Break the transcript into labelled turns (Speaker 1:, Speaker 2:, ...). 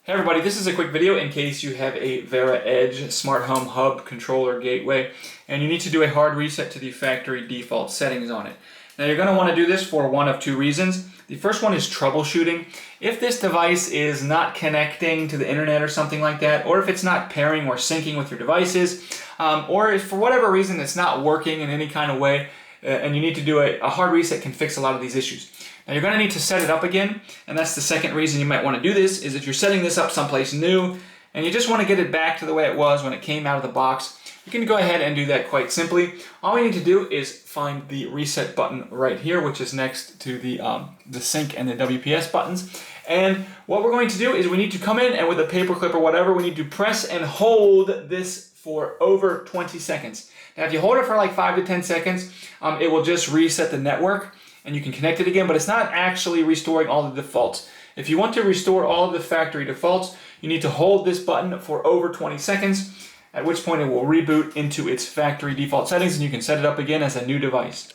Speaker 1: Hey everybody, this is a quick video in case you have a VeraEdge Smart Home Hub Controller Gateway and you need to do a hard reset to the factory default settings on it. Now you're going to want to do this for one of two reasons. The first one is troubleshooting. If this device is not connecting to the internet or something like that, or if it's not pairing or syncing with your devices, or if for whatever reason it's not working in any kind of way, and you need to do a hard reset can fix a lot of these issues. Now you're going to need to set it up again, and that's the second reason you might want to do this, is if you're setting this up someplace new and you just want to get it back to the way it was when it came out of the box, you can go ahead and do that quite simply. All we need to do is find the reset button right here, which is next to the sync and the WPS buttons. And what we're going to do is we need to come in and with a paperclip or whatever, we need to press and hold this for over 20 seconds. Now if you hold it for like 5 to 10 seconds, it will just reset the network and you can connect it again, but it's not actually restoring all the defaults. If you want to restore all of the factory defaults, you need to hold this button for over 20 seconds, at which point it will reboot into its factory default settings and you can set it up again as a new device.